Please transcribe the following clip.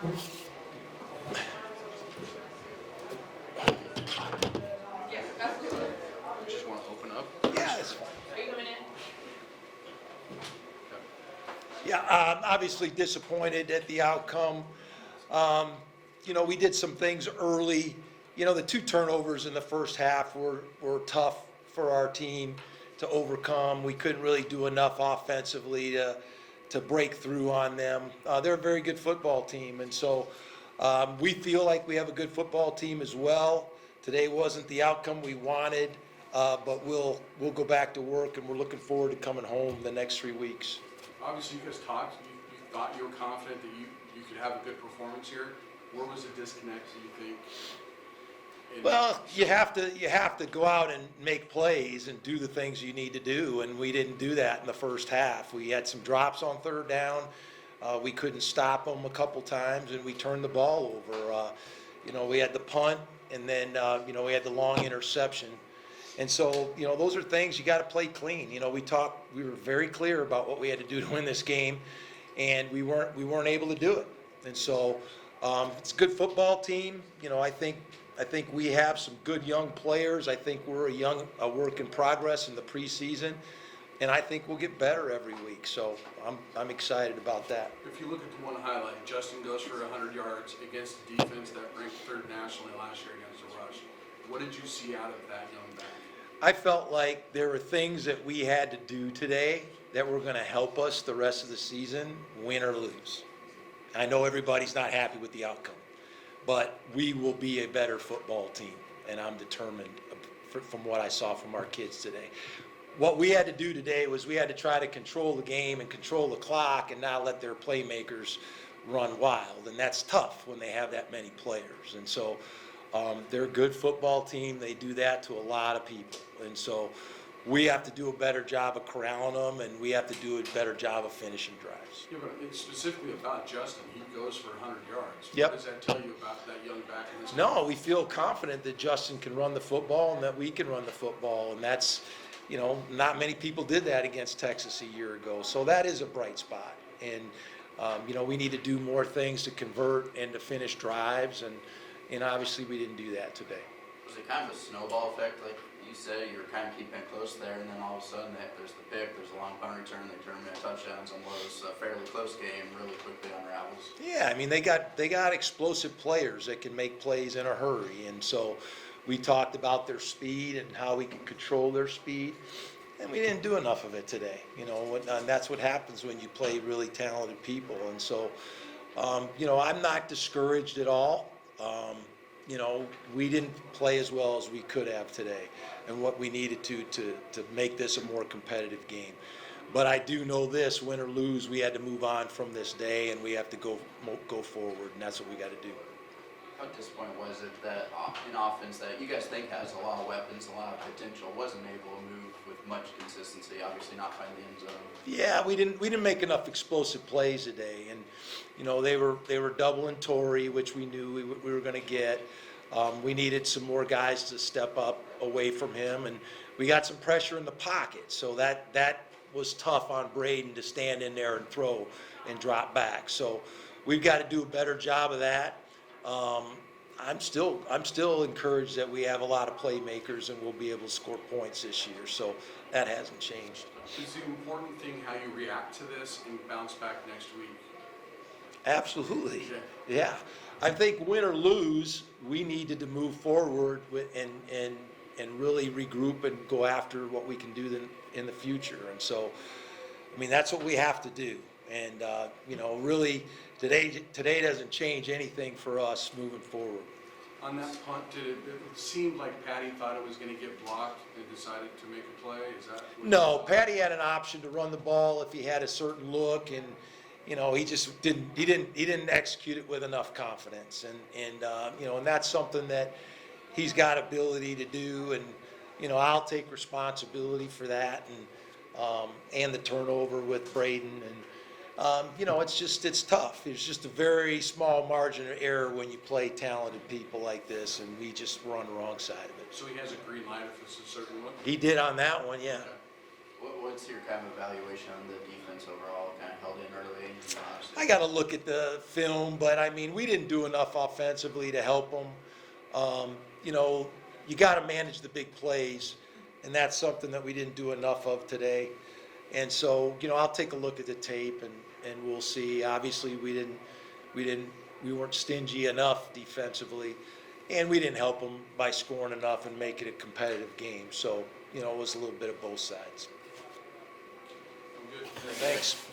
Just want to open up. Yeah, it's fine. Are you coming in? Yeah, obviously disappointed at the outcome. We did some things early. The 2 turnovers in the first half were tough for our team to overcome. We couldn't really do enough offensively to break through on them. They're a very good football team, and so we feel like we have a good football team as well. Today wasn't the outcome we wanted, but we'll go back to work, and we're looking forward to coming home the next 3 weeks. Obviously, you guys talked. You thought you were confident that you could have a good performance here. Where was the disconnect, do you think? Well, you have to go out and make plays and do the things you need to do, and we didn't do that in the first half. We had some drops on 3rd down. We couldn't stop them a couple times, and we turned the ball over. We had the punt, and then we had the long interception. And so, those are things you got to play clean. We were very clear about what we had to do to win this game, and we weren't able to do it. And so, it's a good football team. I think we have some good young players. I think we're a work in progress in the preseason, and I think we'll get better every week. So I'm excited about that. If you look at the one highlight, Justin goes for 100 yards against a defense that ranked 3rd nationally last year against the rush. What did you see out of that young back? I felt like there were things that we had to do today that were going to help us the rest of the season, win or lose. I know everybody's not happy with the outcome, but we will be a better football team, and I'm determined from what I saw from our kids today. What we had to do today was we had to try to control the game and control the clock and not let their playmakers run wild, and that's tough when they have that many players. And so they're a good football team. They do that to a lot of people, and so we have to do a better job of corralling them, and we have to do a better job of finishing drives. Yeah, but it's specifically about Justin. He goes for 100 yards. Yep. What does that tell you about that young back in this game? No, we feel confident that Justin can run the football and that we can run the football, and that's, not many people did that against Texas a year ago. So that is a bright spot, and we need to do more things to convert and to finish drives, and obviously we didn't do that today. Was it kind of a snowball effect, like you said? You were kind of keeping it close there, and then all of a sudden there's the pick, there's a long punt return, they turn into touchdowns, and what was a fairly close game really quickly unravels. Yeah, I mean, they got explosive players that can make plays in a hurry, and so we talked about their speed and how we can control their speed, and we didn't do enough of it today. And that's what happens when you play really talented people. And so, I'm not discouraged at all. We didn't play as well as we could have today, and what we needed to make this a more competitive game. But I do know this: win or lose, we had to move on from this day, and we have to go forward, and that's what we got to do. How disappointing was it that in offense that you guys think has a lot of weapons, a lot of potential, wasn't able to move with much consistency? Obviously not find the end zone. Yeah, we didn't make enough explosive plays today, and they were doubling Torrey, which we knew we were going to get. We needed some more guys to step up away from him, and we got some pressure in the pocket, so that was tough on Braden to stand in there and throw and drop back. So we've got to do a better job of that. I'm still encouraged that we have a lot of playmakers and we'll be able to score points this year. So that hasn't changed. Is the important thing how you react to this and bounce back next week? Absolutely. Okay. Yeah. I think win or lose, we needed to move forward and really regroup and go after what we can do in the future. And so, that's what we have to do. And, really today doesn't change anything for us moving forward. On that punt, it seemed like Patty thought it was going to get blocked and decided to make a play? Is that what No, Patty had an option to run the ball if he had a certain look, and he just didn't execute it with enough confidence, and that's something that he's got ability to do, and I'll take responsibility for that, and the turnover with Braden, and it's tough. It's just a very small margin of error when you play talented people like this, and we just were on the wrong side of it. So he has a green light if it's a certain look? He did on that one, yeah. What's your kind of evaluation on the defense overall? Kind of held in early? I got to look at the film, but I mean, we didn't do enough offensively to help them. You know, you got to manage the big plays, and that's something that we didn't do enough of today. And so, you know, I'll take a look at the tape and we'll see. Obviously, we weren't stingy enough defensively, and we didn't help them by scoring enough and make it a competitive game. So, you know, it was a little bit of both sides. I'm good. Thanks.